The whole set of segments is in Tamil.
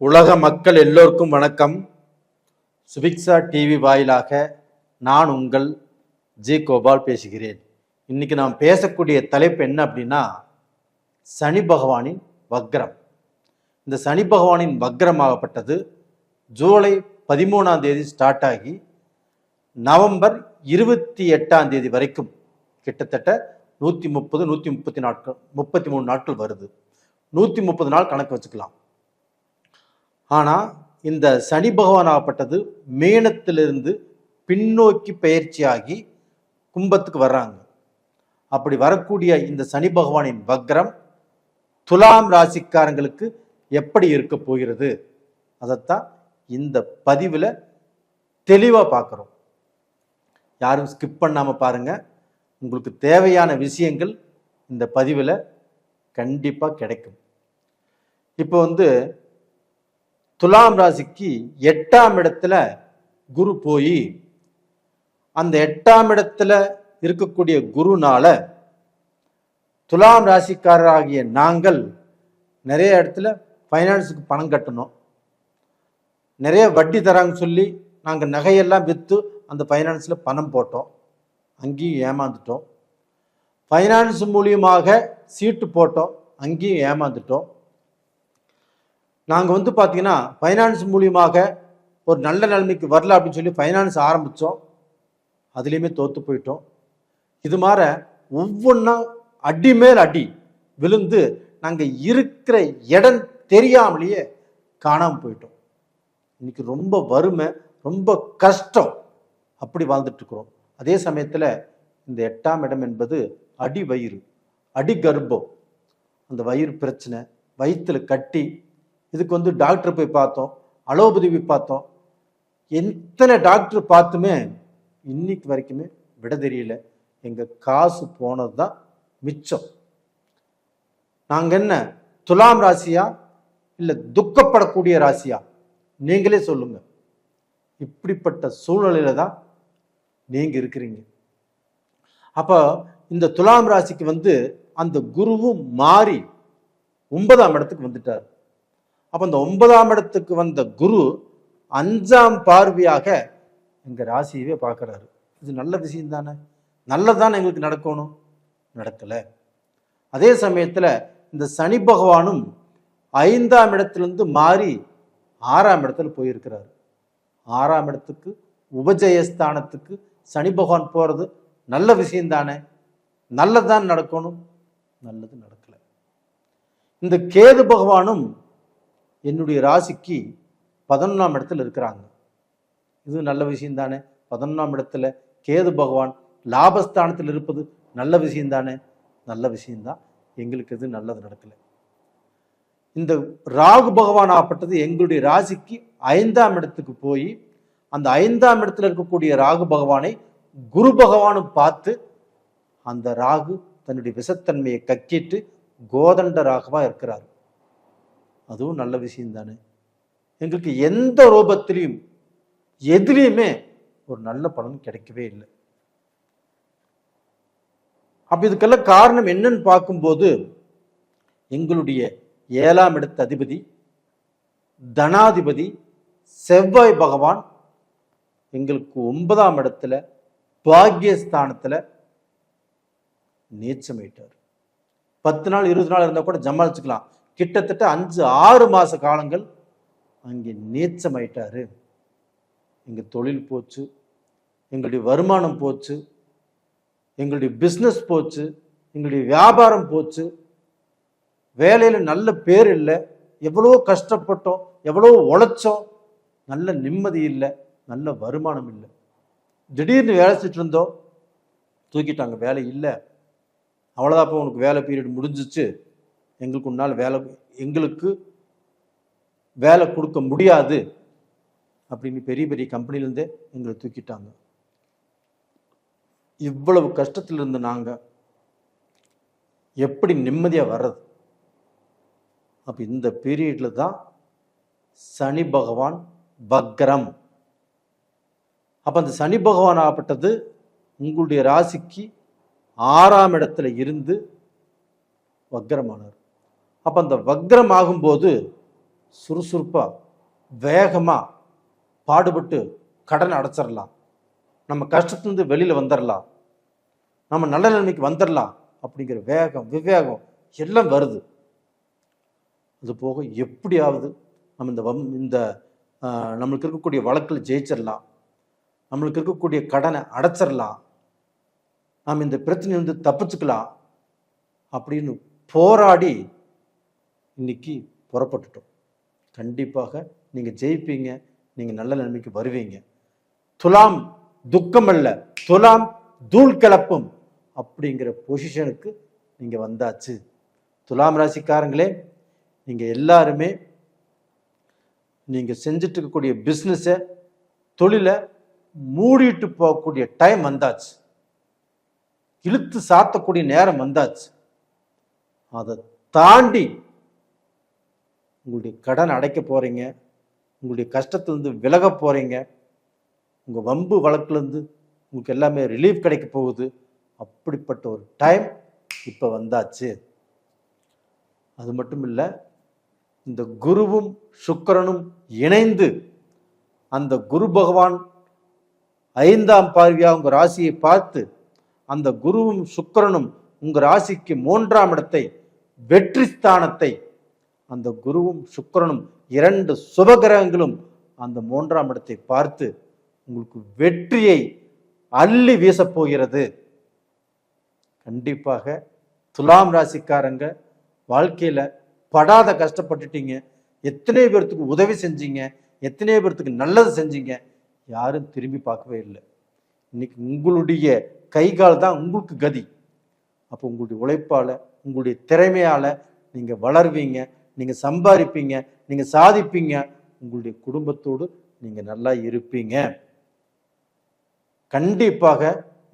உலக மக்கள் எல்லோருக்கும் வணக்கம். சுபிக்ஷா டிவி வாயிலாக நான் உங்கள் ஜி கோபால் பேசுகிறேன். இன்னைக்கு நாம் பேசக்கூடிய தலைப்பு என்ன அப்படின்னா, சனி பகவானின் வக்ரம். இந்த சனி பகவானின் வக்ரமாகப்பட்டது ஜூலை 13 ஸ்டார்ட் ஆகி நவம்பர் 28 வரைக்கும் கிட்டத்தட்ட 130-133 நாட்கள் வருது. 130 நாள் கணக்கு வச்சுக்கலாம். ஆனால் இந்த சனி பகவான் ஆகப்பட்டது மீனத்திலிருந்து பின்னோக்கி பயிற்சியாகி கும்பத்துக்கு வர்றாங்க. அப்படி வரக்கூடிய இந்த சனி பகவானின் வக்ரம் துலாம் ராசிக்காரங்களுக்கு எப்படி இருக்க போகிறது, அதைத்தான் இந்த பதிவில் தெளிவாக பார்க்குறோம். யாரும் ஸ்கிப் பண்ணாமல் பாருங்க. உங்களுக்கு தேவையான விஷயங்கள் இந்த பதிவில் கண்டிப்பாக கிடைக்கும். இப்போ துலாம் ராசிக்கு 8ஆம் இடத்துல குரு போய் அந்த 8ஆம் இடத்துல இருக்கக்கூடிய குருனால துலாம் ராசிக்காரராகிய நாங்கள் நிறைய இடத்துல ஃபைனான்ஸுக்கு பணம் கட்டணும். நிறைய வட்டி தராங்கன்னு சொல்லி நாங்கள் நகையெல்லாம் விற்று அந்த ஃபைனான்ஸில் பணம் போட்டோம், அங்கேயும் ஏமாந்துட்டோம். ஃபைனான்ஸ் மூலியமாக சீட்டு போட்டோம், அங்கேயும் ஏமாந்துட்டோம். நாங்கள் பார்த்தீங்கன்னா ஃபைனான்ஸ் மூலியமாக ஒரு நல்ல நிலைமைக்கு வரல அப்படின்னு சொல்லி ஃபைனான்ஸ் ஆரம்பித்தோம், அதுலேயுமே தோற்று போயிட்டோம். இது மாதிரி ஒவ்வொன்றா அடி மேல் அடி விழுந்து நாங்கள் இருக்கிற இடம் தெரியாமலேயே காணாமல் போயிட்டோம். இன்னைக்கு ரொம்ப வறுமை, ரொம்ப கஷ்டம், அப்படி வாழ்ந்துட்டுருக்குறோம். அதே சமயத்தில் இந்த 8ஆம் இடம் என்பது அடி வயிறு, அடி கர்ப்பம். அந்த வயிறு பிரச்சனை, வயிற்றுல கட்டி, இதுக்கு டாக்டர் போய் பார்த்தோம், அலோபதி போய் பார்த்தோம். எத்தனை டாக்டர் பார்த்துமே இன்னைக்கு வரைக்குமே விட தெரியல. எங்கள் காசு போனது தான் மிச்சம். நாங்கள் என்ன துலாம் ராசியா இல்லை துக்கப்படக்கூடிய ராசியா? நீங்களே சொல்லுங்க. இப்படிப்பட்ட சூழ்நிலையில தான் நீங்க இருக்கிறீங்க. அப்போ இந்த துலாம் ராசிக்கு அந்த குருவும் மாறி 9ஆம் இடத்துக்கு வந்துட்டார். அப்போ அந்த 9ஆம் இடத்துக்கு வந்த குரு 5ஆம் பார்வையாக எங்க ராசியவே பார்க்கறாரு. இது நல்ல விஷயம் தானே, நல்லதானே எங்களுக்கு நடக்கணும், நடக்கல. அதே சமயத்துல இந்த சனி பகவானும் 5ஆம் இடத்திலிருந்து மாறி 6ஆம் இடத்துல போயிருக்கிறாரு. 6ஆம் இடத்துக்கு உபஜயஸ்தானத்துக்கு சனி பகவான் போறது நல்ல விஷயம் தானே, நல்லதான் நடக்கணும், நல்லது நடக்கல. இந்த கேது பகவானும் என்னுடைய ராசிக்கு 11ஆம் இடத்துல இருக்கிறாங்க. இது நல்ல விஷயம் தானே. 11ஆம் இடத்துல கேது பகவான் லாபஸ்தானத்தில் இருப்பது நல்ல விஷயம் தானே, நல்ல விஷயம்தான். எங்களுக்கு இது நல்லது நடக்கல. இந்த ராகு பகவான் ஆகப்பட்டது எங்களுடைய ராசிக்கு 5ஆம் இடத்துக்கு போய் அந்த 5ஆம் இடத்துல இருக்கக்கூடிய ராகு பகவானை குரு பகவானும் பார்த்து அந்த ராகு தன்னுடைய விஷத்தன்மையை கக்கிட்டு கோதண்ட ராகவா இருக்கிறார். அதுவும் நல்ல விஷயம் தானே. எங்களுக்கு எந்த ரூபத்திலையும் எதுலையுமே ஒரு நல்ல பலன் கிடைக்கவே இல்லை. அப்ப இதுக்கெல்லாம் காரணம் என்னன்னு பார்க்கும்போது, எங்களுடைய 7ஆம் இடத்து அதிபதி தனாதிபதி செவ்வாய் பகவான் எங்களுக்கு 9ஆம் இடத்துல பாக்கியஸ்தானத்துல நீச்சமாயிட்டார். 10 நாள் 20 நாள் இருந்தா கூட ஜமாளிச்சுக்கலாம். கிட்டத்தட்ட 5-6 மாச காலங்கள் அங்கே நீச்சமாயிட்டாரு. எங்க தொழில் போச்சு, எங்களுடைய வருமானம் போச்சு, எங்களுடைய பிஸ்னஸ் போச்சு, எங்களுடைய வியாபாரம் போச்சு, வேலையில நல்ல பேர் இல்லை, எவ்வளோ கஷ்டப்பட்டோம், எவ்வளோ உழைச்சோம், நல்ல நிம்மதி இல்லை, நல்ல வருமானம் இல்லை. திடீர்னு வேலை செஞ்சுட்டு இருந்தோம், தூக்கிட்டாங்க, வேலை இல்லை, அவ்வளோதான், இப்போ உனக்கு வேலை பீரியட் முடிஞ்சிச்சு, எங்களுக்கு வேலை கொடுக்க முடியாது அப்படின்னு பெரிய பெரிய கம்பெனிலேருந்தே எங்களை தூக்கிட்டாங்க. இவ்வளவு கஷ்டத்தில் இருந்து நாங்கள் எப்படி நிம்மதியாக வர்றது? அப்போ இந்த பீரியட்ல தான் சனி பகவான் வக்ரம். அப்போ அந்த சனி பகவான் ஆகப்பட்டது உங்களுடைய ராசிக்கு 6ஆம் இடத்துல இருந்து வக்ரமானார். அப்போ அந்த வக்ரம் ஆகும்போது சுறுசுறுப்பாக வேகமாக பாடுபட்டு கடனை அடைச்சிடலாம், நம்ம கஷ்டத்துலேருந்து வெளியில் வந்துடலாம், நம்ம நல்ல நிலைமைக்கு வந்துடலாம் அப்படிங்கிற வேகம் விவேகம் எல்லாம் வருது. அது போக எப்படியாவது நம்ம இந்த நம்மளுக்கு இருக்கக்கூடிய வழக்கில் ஜெயிச்சிடலாம், நம்மளுக்கு இருக்கக்கூடிய கடனை அடைச்சிடலாம், நாம் இந்த பிரச்சனையிலிருந்து தப்பிச்சுக்கலாம் அப்படின்னு போராடி இன்னைக்கு புறப்பட்டுட்டோம். கண்டிப்பாக நீங்கள் ஜெயிப்பீங்க, நீங்கள் நல்ல நிலைமைக்கு வருவீங்க. துலாம் துக்கம் அல்ல, துலாம் தூள் கிளப்பும் அப்படிங்கிற பொசிஷனுக்கு நீங்கள் வந்தாச்சு. துலாம் ராசிக்காரங்களே, நீங்கள் எல்லாருமே நீங்கள் செஞ்சுட்டு இருக்கக்கூடிய பிஸ்னஸை தொழிலை மூடிட்டு போகக்கூடிய டைம் வந்தாச்சு, இழுத்து சாத்தக்கூடிய நேரம் வந்தாச்சு. அதை தாண்டி உங்களுடைய கடன் அடைக்க போறீங்க, உங்களுடைய கஷ்டத்திலிருந்து விலக போறீங்க, உங்கள் வம்பு வழக்குலேருந்து உங்களுக்கு எல்லாமே ரிலீஃப் கிடைக்க போகுது. அப்படிப்பட்ட ஒரு டைம் இப்போ வந்தாச்சு. அது மட்டும் இல்லை, இந்த குருவும் சுக்கிரனும் இணைந்து அந்த குரு பகவான் 5ஆம் பார்வையாக உங்கள் ராசியை பார்த்து அந்த குருவும் சுக்கிரனும் உங்கள் ராசிக்கு 3ஆம் இடத்தை, வெற்றி ஸ்தானத்தை, அந்த குருவும் சுக்கிரனும் 2 சுபகிரகங்களும் அந்த 3ஆம் இடத்தை பார்த்து உங்களுக்கு வெற்றியை அள்ளி வீசப்போகிறது. கண்டிப்பாக துலாம் ராசிக்காரங்க வாழ்க்கையில் படாத கஷ்டப்பட்டுட்டீங்க, எத்தனை பேர்த்துக்கு உதவி செஞ்சீங்க, எத்தனை பேர்த்துக்கு நல்லது செஞ்சீங்க, யாரும் திரும்பி பார்க்கவே இல்லை. இன்னைக்கு உங்களுடைய கைகால் தான் உங்களுக்கு கதி. அப்போ உங்களுடைய உழைப்பால், உங்களுடைய திறமையால் நீங்கள் வளர்வீங்க, நீங்கள் சம்பாதிப்பீங்க, நீங்கள் சாதிப்பீங்க, உங்களுடைய குடும்பத்தோடு நீங்கள் நல்லா இருப்பீங்க. கண்டிப்பாக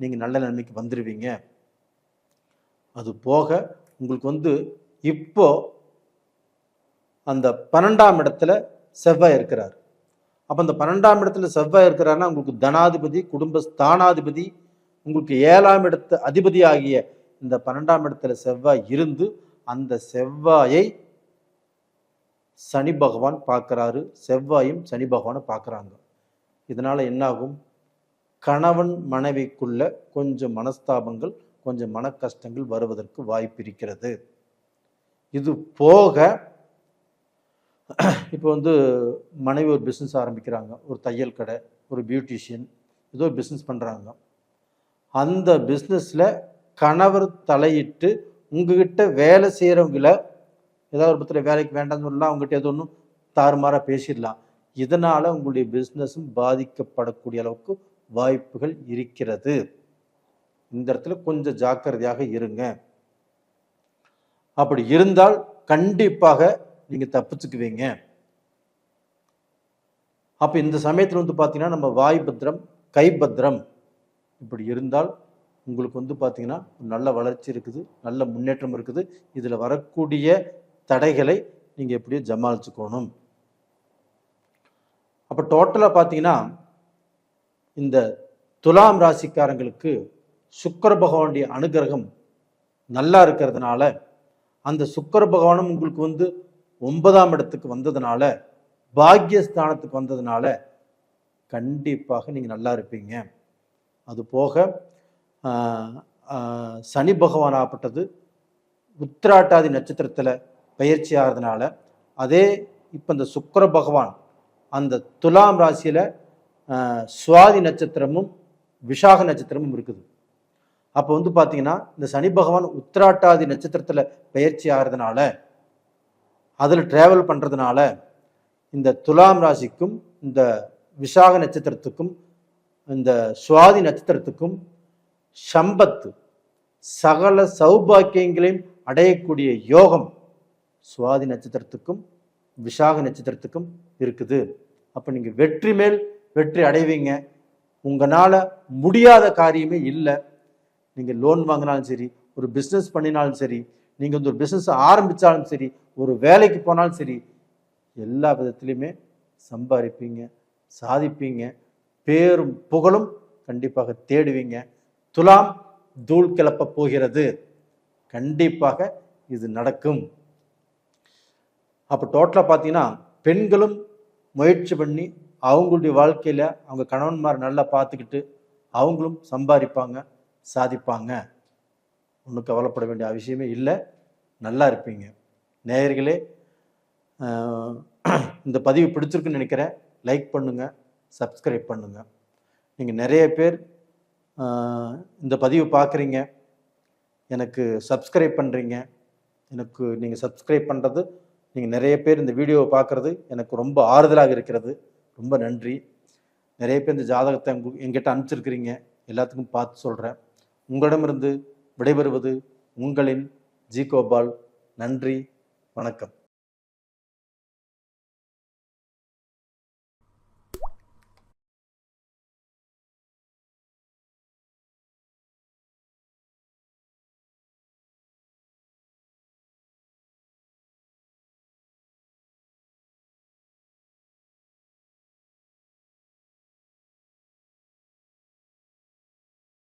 நீங்கள் நல்ல நிலைமைக்கு வந்துடுவீங்க. அது போக உங்களுக்கு இப்போ அந்த 12ஆம் இடத்துல செவ்வாய் இருக்கிறார். அப்போ அந்த 12ஆம் இடத்துல செவ்வாய் இருக்கிறாருன்னா உங்களுக்கு தனாதிபதி, குடும்ப ஸ்தானாதிபதி, உங்களுக்கு 7ஆம் இடத்து அதிபதி ஆகிய இந்த 12ஆம் இடத்துல செவ்வாய் இருந்து அந்த செவ்வாயை சனி பகவான் பார்க்கிறாரு, செவ்வாயும் சனி பகவானை பார்க்குறாங்க. இதனால என்னாகும்? கணவன் மனைவிக்குள்ள கொஞ்சம் மனஸ்தாபங்கள், கொஞ்சம் மன கஷ்டங்கள் வருவதற்கு வாய்ப்பு இருக்கிறது. இது போக இப்போ மனைவி ஒரு பிஸ்னஸ் ஆரம்பிக்கிறாங்க, ஒரு தையல் கடை, ஒரு பியூட்டிஷியன், ஏதோ ஒரு பிஸ்னஸ் பண்ணுறாங்க. அந்த பிஸ்னஸில் கணவர் தலையிட்டு உங்ககிட்ட வேலை செய்கிறவங்கள ஏதாவது ஒரு பத்திர வேலைக்கு வேண்டாம்னு சொல்லலாம், அவங்ககிட்ட ஏதோ ஒன்றும் தாறுமாறாக பேசிடலாம். இதனால் உங்களுடைய பிஸ்னஸும் பாதிக்கப்படக்கூடிய அளவுக்கு வாய்ப்புகள் இருக்கிறது. இந்த இடத்துல கொஞ்சம் ஜாக்கிரதையாக இருங்க. அப்படி இருந்தால் கண்டிப்பாக நீங்கள் தப்பிச்சுக்குவீங்க. அப்போ இந்த சமயத்தில் பார்த்தீங்கன்னா நம்ம வாய் பத்திரம், கை பத்திரம் இப்படி இருந்தால் உங்களுக்கு பார்த்தீங்கன்னா நல்ல வளர்ச்சி இருக்குது, நல்ல முன்னேற்றம் இருக்குது. இதில் வரக்கூடிய தடைகளை நீங்கள் எப்படியோ ஜமாளிச்சுக்கணும். அப்போ டோட்டலாக பார்த்தீங்கன்னா இந்த துலாம் ராசிக்காரங்களுக்கு சுக்கிர பகவானுடைய அனுகிரகம் நல்லா இருக்கிறதுனால, அந்த சுக்கிர பகவானும் உங்களுக்கு 9ஆம் இடத்துக்கு வந்ததுனால, பாக்கியஸ்தானத்துக்கு வந்ததுனால கண்டிப்பாக நீங்கள் நல்லா இருப்பீங்க. அது போக சனி பகவான் ஆகப்பட்டது உத்திராட்டாதி நட்சத்திரத்தில் பயிற்சி ஆகிறதுனால, அதே இப்போ இந்த சுக்கிர பகவான் அந்த துலாம் ராசியில் சுவாதி நட்சத்திரமும் விஷாக நட்சத்திரமும் இருக்குது. அப்போ பார்த்தீங்கன்னா இந்த சனி பகவான் உத்திராட்டாதி நட்சத்திரத்தில் பயிற்சி ஆகிறதுனால, அதில் டிராவல் பண்ணுறதுனால இந்த துலாம் ராசிக்கும் இந்த விஷாக நட்சத்திரத்துக்கும் இந்த சுவாதி நட்சத்திரத்துக்கும் சம்பத்து, சகல சௌபாக்கியங்களையும் அடையக்கூடிய யோகம் சுவாதி நட்சத்திரத்துக்கும் விஷாக நட்சத்திரத்துக்கும் இருக்குது. அப்போ நீங்கள் வெற்றி மேல் வெற்றி அடைவீங்க. உங்களால் முடியாத காரியமே இல்லை. நீங்கள் லோன் வாங்கினாலும் சரி, ஒரு பிஸ்னஸ் பண்ணினாலும் சரி, நீங்கள் ஒரு பிஸ்னஸ் ஆரம்பித்தாலும் சரி, ஒரு வேலைக்கு போனாலும் சரி, எல்லா விதத்துலையுமே சம்பாதிப்பீங்க, சாதிப்பீங்க, பேரும் புகழும் கண்டிப்பாக தேடுவீங்க. துலாம் தூள் கிளப்ப போகிறது. கண்டிப்பாக இது நடக்கும். அப்போ டோட்டலாக பார்த்தீங்கன்னா பெண்களும் முயற்சி பண்ணி அவங்களுடைய வாழ்க்கையில் அவங்க கணவன்மார் நல்லா பார்த்துக்கிட்டு அவங்களும் சம்பாதிப்பாங்க, சாதிப்பாங்க. ஒன்றும் கவலைப்பட வேண்டிய அவசியமே இல்லை. நல்லா இருப்பீங்க. நேயர்களே, இந்த பதிவு பிடிச்சிருக்குன்னு நினைக்கிறேன். லைக் பண்ணுங்கள், சப்ஸ்கிரைப் பண்ணுங்கள். நீங்கள் நிறைய பேர் இந்த பதிவு பார்க்குறீங்க, எனக்கு சப்ஸ்கிரைப் பண்ணுறீங்க. எனக்கு நீங்கள் சப்ஸ்கிரைப் பண்ணுறது, நீங்கள் நிறைய பேர் இந்த வீடியோவை பார்க்குறது எனக்கு ரொம்ப ஆறுதலாக இருக்கிறது. ரொம்ப நன்றி. நிறைய பேர் இந்த ஜாதகத்தை என்கிட்ட அனுப்பிச்சிருக்கிறீங்க. எல்லாத்துக்கும் பார்த்து சொல்கிறேன். உங்களிடமிருந்து விடைபெறுவது உங்களின் ஜி கோபால். நன்றி, வணக்கம்.